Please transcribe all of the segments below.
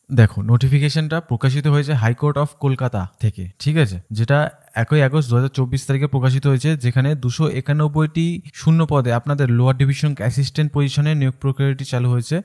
দেখো, নোটিফিকেশনটা প্রকাশিত হয়েছে হাইকোর্ট অফ কলকাতা থেকে, ঠিক আছে, যেটা 1 আগস্ট 2024 তারিখে প্রকাশিত হয়েছে, যেখানে 291টি শূন্য পদে আপনাদের লোয়ার ডিভিশন অ্যাসিস্ট্যান্ট পজিশনে নিয়োগ প্রক্রিয়াটি চালু হয়েছে।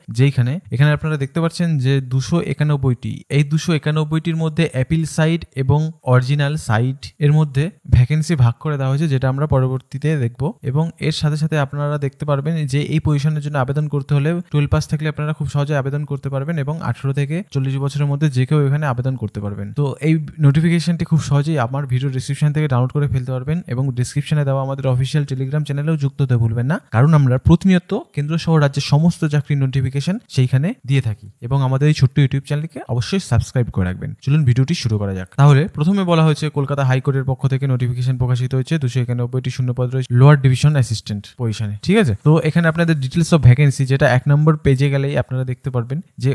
এখানে আপনারা দেখতে পাচ্ছেন যে 291টি, এই 291টির মধ্যে অ্যাপিল সাইড এবং অরিজিনাল সাইড এর মধ্যে ভ্যাকেন্সি ভাগ করে দেওয়া হয়েছে, যেটা আমরা পরবর্তীতে দেখব। এবং এর সাথে সাথে আপনারা দেখতে পারবেন যে এই পজিশনের জন্য আবেদন করতে হলে 12 পাস থাকলে আপনারা খুব সহজে আবেদন করতে পারবেন, এবং 18 থেকে 40 বছরের মধ্যে যে কেউ এখানে আবেদন করতে পারবেন। তো এই নোটিফিকেশনটি খুব সহজেই আমার ভিডিও ডিসক্রিপশন থেকে ডাউনলোড করে ফেলতে পারবেন, এবং ডিসক্রিপশনে দেওয়া আমাদের অফিসিয়াল টেলিগ্রাম চ্যানেলেও যুক্ত হতে ভুলবেন না, কারণ আমরা প্রতিনিয়ত কেন্দ্র সহ রাজ্যের সমস্ত চাকরির নোটিফিকেশন সেইখানে দিয়ে থাকি। এবং আমাদের এই ছোট্ট ইউটিউব চ্যানেলকে অবশ্যই সাবস্ক্রাইব করে রাখবেন। চলুন ভিডিওটি শুরু করা যাক। তাহলে প্রথমে বলা হয়েছে কলকাতা হাইকোর্টের পক্ষ থেকে নোটিফিকেশন প্রকাশিত হয়েছে 291টি শূন্যপদ রয়েছে লোয়ার ডিভিশন অ্যাসিস্ট্যান্ট পজিশনে, ঠিক আছে। তো এখানে আপনাদের ডিটেলস অফ ভ্যাকেন্সি, যেটা 1 নম্বর পেজে গেলেই আপনারা দেখতে পারবেন যে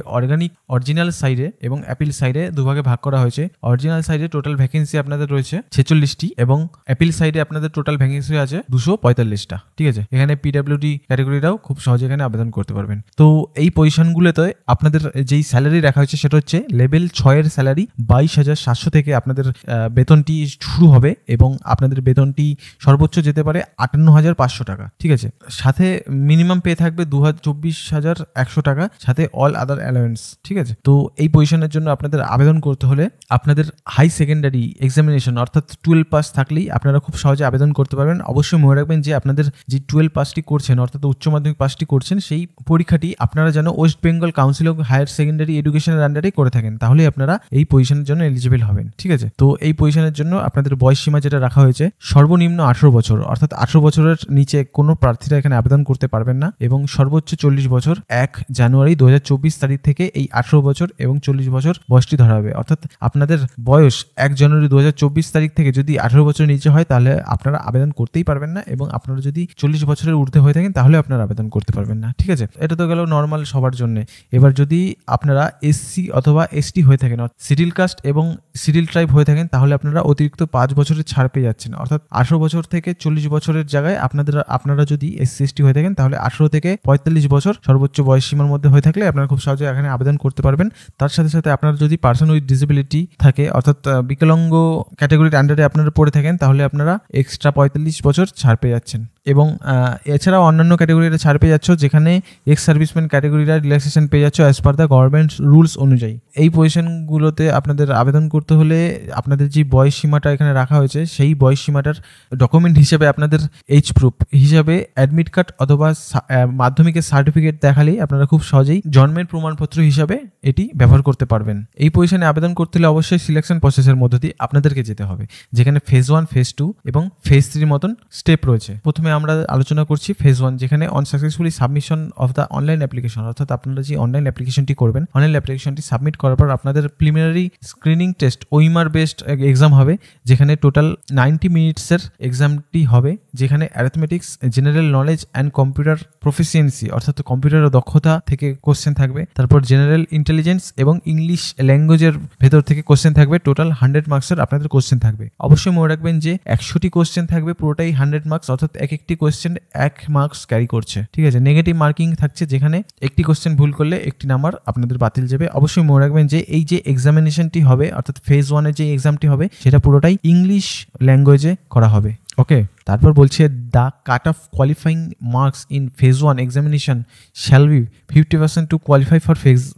অরিজিনাল সাইডে এবং অ্যাপিল সাইডে দুভাগে ভাগ করা হয়েছে। অরিজিনাল সাইডে টোটাল ভ্যাকেন্সি আপনাদের রয়েছে 46টি, এবং অ্যাপিল সাইডে আপনাদের টোটাল ভ্যাকেন্সি আছে 245টা, ঠিক আছে। এখানে পিডব্লিউডি ক্যাটাগরিটাও খুব সহজে এখানে আবেদন করতে পারবেন। তো এই পজিশনগুলোতে আপনাদের যেই স্যালারি রাখা হয়েছে সেটা হচ্ছে লেভেল 6 এর স্যালারি 22,700 থেকে আপনাদের বেতনটি শুরু হবে, এবং আপনাদের বেতনটি সর্বোচ্চ যেতে পারে 58,500 টাকা, ঠিক আছে। সাথে মিনিমাম পে থাকবে 24,100 টাকা, সাথে অল আদার অ্যালাউয়েন্স, ঠিক আছে। তো এই পজিশনের জন্য আপনাদের আবেদন করতে হলে আপনাদের হাই সেকেন্ডারি এক্সামিনেশন অর্থাৎ 12 পাস থাকলেই আপনারা খুব সহজে আবেদন করতে পারবেন। অবশ্যই মনে রাখবেন যে আপনাদের যে 12 পাসটি করছেন অর্থাৎ উচ্চ মাধ্যমিক পাসটি করছেন, সেই পরীক্ষাটি আপনারা যেন West Bengal council of higher secondary এডুকেশনের আন্ডারে করে থাকেন, তাহলে আপনারা এই পজিশনের জন্য এলিজিবল হবেন, ঠিক আছে। তো এই পজিশনের জন্য আপনাদের বয়স সীমা যেটা রাখা হয়েছে সর্বনিম্ন 18 বছর, অর্থাৎ 18 বছরের নিচে কোনো প্রার্থীরা এখানে আবেদন করতে পারবেন না, এবং সর্বোচ্চ 40 বছর 1 জানুয়ারি 2024 তারিখ থেকে এই 18 বছর এবং 40 বছর বয়সটি ধরা হবে। অর্থাৎ আপনাদের বয়স 1 জানুয়ারি 2024 তারিখ থেকে যদি 18 বছরের নিচে হয় তাহলে আপনারা আবেদন করতেই পারবেন না, এবং আপনারা যদি 40 বছরের ঊর্ধ্বে হয়ে থাকেন তাহলে আপনারা আবেদন করতে পারবেন না, ঠিক আছে। এটা তো গেল নর্মাল সবার জন্য। এবার যদি আপনারা এসসি অথবা এসটি হয়ে থাকেন, শিডিউল কাস্ট এবং শিডিউল ট্রাইব হয়ে থাকেন, তাহলে আপনারা অতিরিক্ত 5 বছরের ছাড় পেয়ে যাচ্ছেন। অর্থাৎ 18 বছর থেকে 40 বছরের জায়গায় আপনারা যদি এসসি এসটি হয়ে থাকেন তাহলে 18 থেকে 45 বছর সর্বোচ্চ বয়স সীমার মধ্যে হয়ে থাকলে আপনারা খুব সহজে এখানে আবেদন করতে পারবেন। তার সাথে সাথে আপনারা যদি পার্সন উইথ ডিসেবিলিটি থাকে অর্থাৎ বিকলাঙ্গ ক্যাটাগরির আন্ডারে আপনারা পড়ে থাকেন, তাহলে আপনারা এক্সট্রা 45 বছর ছাড় পেয়ে যাচ্ছেন। এবং এছাড়াও অন্যান্য ক্যাটাগরিরা ছাড় পেয়ে যাচ্ছ, যেখানে এক্স সার্ভিসম্যান ক্যাটাগরিরা রিল্যাক্সেশন পেয়ে যাচ্ছ as per the government rules অনুযায়ী। এই পজিশনগুলোতে আপনাদের আবেদন করতে হলে আপনাদের যে বয়স সীমাটা এখানে রাখা হয়েছে সেই বয়স সীমাটার ডকুমেন্ট হিসেবে আপনাদের এজ প্রুফ হিসাবে অ্যাডমিট কার্ড অথবা মাধ্যমিকের সার্টিফিকেট দেখালেই আপনারা খুব সহজেই জন্মের প্রমাণপত্র হিসাবে এটি ব্যবহার করতে পারবেন। এই পজিশনে আবেদন করতে হলে অবশ্যই সিলেকশন প্রসেসের মধ্য দিয়ে আপনাদেরকে যেতে হবে, যেখানে ফেজ 1, ফেজ 2 এবং ফেজ 3 মতন স্টেপ রয়েছে। প্রথমে আমরা আলোচনা করছি ফেজ 1, যেখানে unsuccessfully submission of the online application, অর্থাৎ আপনারা যে অনলাইন অ্যাপ্লিকেশনটি করবেন, অনলাইন অ্যাপ্লিকেশনটি সাবমিট করার পর আপনাদের preliminary screening test OMR based exam হবে, যেখানে টোটাল 90 মিনিটসের এক্সামটি হবে, যেখানে arithmetics, general knowledge and computer proficiency অর্থাৎ কম্পিউটারের দক্ষতা থেকে কোশ্চেন থাকবে, তারপর জেনারেল ইন্টেলিজেন্স এবং ইংলিশ ল্যাঙ্গুয়েজের ভেতর থেকে কোশ্চেন থাকবে। টোটাল 100 মার্কসের আপনাদের কোশ্চেন থাকবে। অবশ্যই মনে রাখবেন যে 100টি কোশ্চেন থাকবে, পুরোটাই 100 মার্কস, অর্থাৎ একটি কোশ্চেন 1 মার্কস ক্যারি করছে, ঠিক আছে। নেগেটিভ মার্কিং থাকছে, যেখানে একটি কোশ্চেন ভুল করলে একটি নাম্বার আপনাদের বাতিল যাবে। অবশ্যই মনে রাখবেন যে এই যে এক্সামিনেশনটি হবে অর্থাৎ ফেজ 1 এর যে এক্সামটি হবে সেটা পুরোটাই ইংলিশ ল্যাঙ্গুয়েজে করা হবে, ওকে। তারপর বলছে the cut off qualifying marks in phase 1 examination shall be 50% to qualify for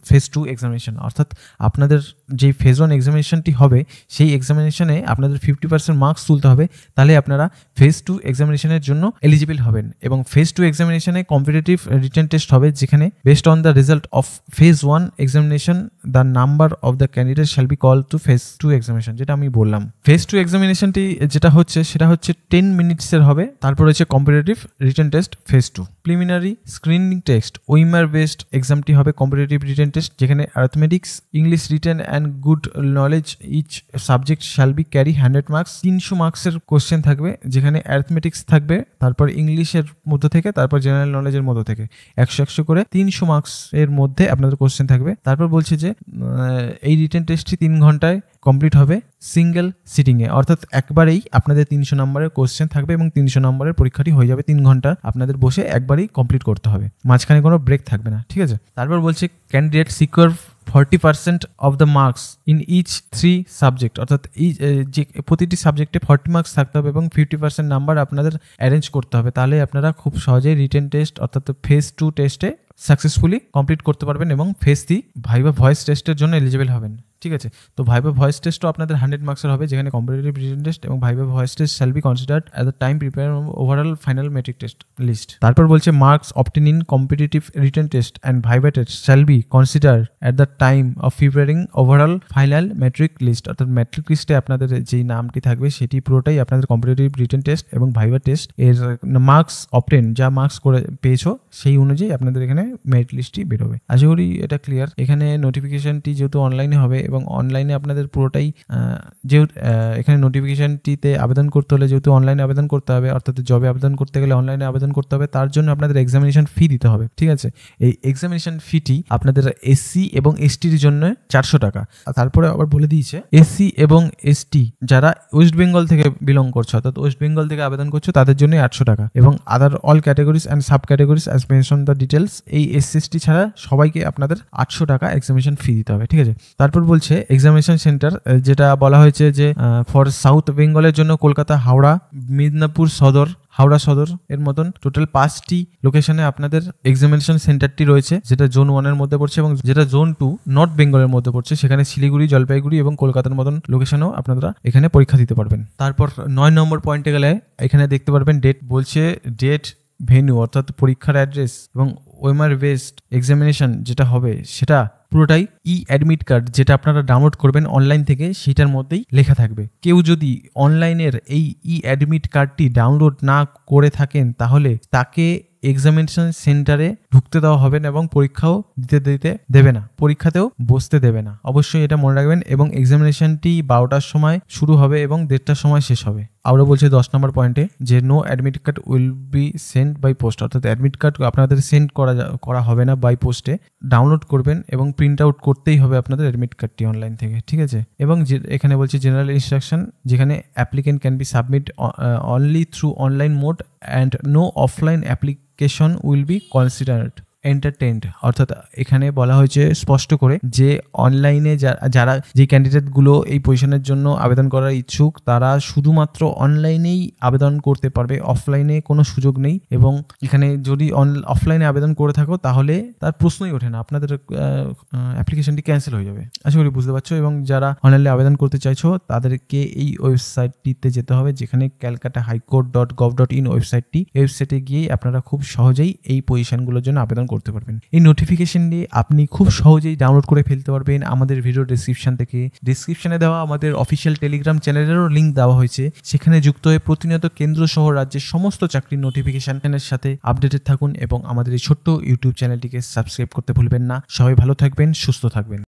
phase 2 examination, অর্থাৎ আপনাদের যে ফেজ 1 এক্সামিনেশনটি হবে সেই এক্সামিনেশনে আপনাদের 50% মার্কস তুলতে হবে, তাহলে আপনারা ফেজ 2 এক্সামিনেশনের জন্য এলিজিবল হবেন। এবং ফেজ 2 এক্সামিনেশনে কম্পিটিটিভ রিটেন টেস্ট হবে, যেখানে based on the result of phase 1 examination the number of the candidate shall be call to phase 2 examination, যেটা আমি বললাম। ফেজ 2 এক্সামিনেশনটি যেটা হচ্ছে সেটা হচ্ছে 10 মিনিটসের হবে। তারপর হচ্ছে competitive written test phase 2, preliminary screening test OMR based এক্সামটি হবে কম্পিটিটিভ রিটেন টেস্ট, যেখানে arithmetics, English written and good knowledge each subject shall be carry 100 marks. 300 মার্কসের কোশ্চেন থাকবে, যেখানে অ্যারিথমেটিক্স থাকবে, তারপর ইংলিশের মধ্য থেকে, তারপর জেনারেল নলেজের মধ্য থেকে 100 করে 300 মার্কস এর মধ্যে আপনাদের কোশ্চেন থাকবে। তারপর বলছে যে এই রিটেন টেস্টটি 3 ঘন্টায় কমপ্লিট হবে সিঙ্গেল সিটিংয়ে, অর্থাৎ একবারেই আপনাদের 300 নম্বরের কোশ্চেন থাকবে এবং 300 নম্বরের পরীক্ষাটি হয়ে যাবে 3 ঘন্টা আপনাদের বসে একবারেই কমপ্লিট করতে হবে, মাঝখানে কোনো ব্রেক থাকবে না, ঠিক আছে। তারপর বলছে candidate secure 40% of the marks in each 3 subject, অর্থাৎ যে প্রতিটি সাবজেক্টে 40 মার্কস থাকতে হবে এবং 50% নাম্বার আপনাদের অ্যারেঞ্জ করতে হবে। তাহলে আপনারা খুব সহজেই রিটেন টেস্ট অর্থাৎ ফেজ 2 টেস্টে সাকসেসফুলি কমপ্লিট করতে পারবেন এবং ফেজ 3 ভাইভা ভয়েস টেস্টের জন্য এলিজিবল হবেন। ঠিক আছে, তো ভাইভা ভয়েস টেস্টও আপনাদের 100 মার্কসের হবে, যেখানে কম্পিটিটিভ রিটেন টেস্ট এবং viva voice test shall be considered at the time prepare overall final merit test list. তারপর বলছে marks obtain in competitive written test and viva test shall be considered at the time of preparing overall final merit list, অর্থাৎ merit লিস্টে আপনাদের যেই নামটি থাকবে সেটি পুরোটাই আপনাদের কম্পিটিটিভ রিটেন টেস্ট এবং ভাইভা টেস্ট এর মার্কস অবটেন যা মার্কস করে পেয়েছো সেই অনুযায়ী আপনাদের এখানে মেরিট লিস্টটি বেরোবে। আশা করি এটা ক্লিয়ার। এখানে নোটিফিকেশনটি যেহেতু অনলাইনে হবে এবং অনলাইনে আপনাদের পুরোটাই যেহেতু এখানে নোটিফিকেশনটিতে আবেদন করতে হলে যেহেতু অনলাইনে আবেদন করতে হবে, অর্থাৎ জবে আবেদন করতে গেলে অনলাইনে আবেদন করতে হবে, তার জন্য আপনাদের এক্সামিনেশন ফি দিতে হবে। ঠিক আছে, এই এক্সামিনেশন ফিটি আপনাদের এসসি এবং এসটির জন্য 400 টাকা। তারপরে আবার বলে দিয়েছে এসসি এবং এসটি যারা ওয়েস্ট বেঙ্গল থেকে বিলং করছে, অর্থাৎ ওয়েস্ট বেঙ্গল থেকে আবেদন করছে তাদের জন্য 800 টাকা এবং আদার all categories and sub categories as mention the details, এই এসসি ছাড়া সবাইকে আপনাদের 800 টাকা এক্সামিনেশন ফি দিতে হবে। ঠিক আছে, তারপর বলছে এক্সামিনেশন সেন্টার যেটা বলা হয়েছে যে ফর সাউথ বেঙ্গলের জন্য কলকাতা, হাওড়া, মিদনাপুর সদর, হাওড়া সদর এর মতন টোটাল 5টি লোকেশনে আপনাদের এক্সামিনেশন সেন্টারটি রয়েছে, যেটা জোন 1 এর মধ্যে পড়ছে এবং যেটা জোন 2 নর্থ বেঙ্গলের মধ্যে পড়ছে, সেখানে শিলিগুড়ি, জলপাইগুড়ি এবং কলকাতার মতন লোকেশনেও আপনারা এখানে পরীক্ষা দিতে পারবেন। তারপর 9 নম্বর পয়েন্টে গেলে এখানে দেখতে পারবেন ডেট, বলছে ডেট, ভেন্যু অর্থাৎ পরীক্ষার অ্যাড্রেস এবং ওয়েমার বেসড এক্সামিনেশন যেটা হবে সেটা পুরোটাই অ্যাডমিট কার্ড যেটা আপনারা ডাউনলোড করবেন অনলাইন থেকে সেটার মধ্যেই লেখা থাকবে। কেউ যদি অনলাইনের এই অ্যাডমিট কার্ডটি ডাউনলোড না করে থাকেন তাহলে তাকে এক্সামিনেশন সেন্টারে ঢুকতে দেওয়া হবে না এবং পরীক্ষাও দিতে দেবে না, পরীক্ষাতেও বসতে দেবে না। অবশ্যই এটা মনে রাখবেন। এবং এক্সামিনেশনটি 12টার সময় শুরু হবে এবং 1:30টার সময় শেষ হবে। আরও বলছে 10 নম্বর পয়েন্টে যে no admit card will be send by post, অর্থাৎ অ্যাডমিট কার্ড আপনাদের সেন্ড করা হবে না বাই পোস্টে, ডাউনলোড করবেন এবং প্রিন্ট আউট করতেই হবে আপনাদের অ্যাডমিট কার্ডটি অনলাইন থেকে। ঠিক আছে, এবং এখানে বলছে জেনারেল ইনস্ট্রাকশন যেখানে applicant can be submit only through online mode and no offline application will be considered entertained, অর্থাৎ এখানে বলা হয়েছে স্পষ্ট করে যে অনলাইনে যারা যে ক্যান্ডিডেটগুলো এই পজিশনের জন্য আবেদন করার ইচ্ছুক তারা শুধুমাত্র অনলাইনেই আবেদন করতে পারবে, অফলাইনে কোনো সুযোগ নেই। এবং এখানে যদি অফলাইনে আবেদন করে থাকো তাহলে তার প্রশ্নই ওঠে না, আপনাদের অ্যাপ্লিকেশনটি ক্যান্সেল হয়ে যাবে। আশা করি বুঝতে পারছো। এবং যারা অনলাইনে আবেদন করতে চাইছো তাদেরকে এই ওয়েবসাইটটিতে যেতে হবে, যেখানে ক্যালকাটা হাইকোর্ট.gov.in ওয়েবসাইটে গিয়ে আপনারা খুব সহজেই এই পজিশনগুলোর জন্য আবেদন করতে পারবেন। এই নোটিফিকেশনটি আপনি খুব সহজেই ডাউনলোড করে ফেলতে পারবেন আমাদের ভিডিও ডেসক্রিপশন থেকে। ডেসক্রিপশনে দেওয়া আমাদের অফিসিয়াল টেলিগ্রাম চ্যানেলেরও লিঙ্ক দেওয়া হয়েছে, সেখানে যুক্ত হয়ে প্রতিনিয়ত কেন্দ্র সহ রাজ্যের সমস্ত চাকরির নোটিফিকেশনের সাথে আপডেটেড থাকুন এবং আমাদের এই ছোট্ট ইউটিউব চ্যানেলটিকে সাবস্ক্রাইব করতে ভুলবেন না। সবাই ভালো থাকবেন, সুস্থ থাকবেন।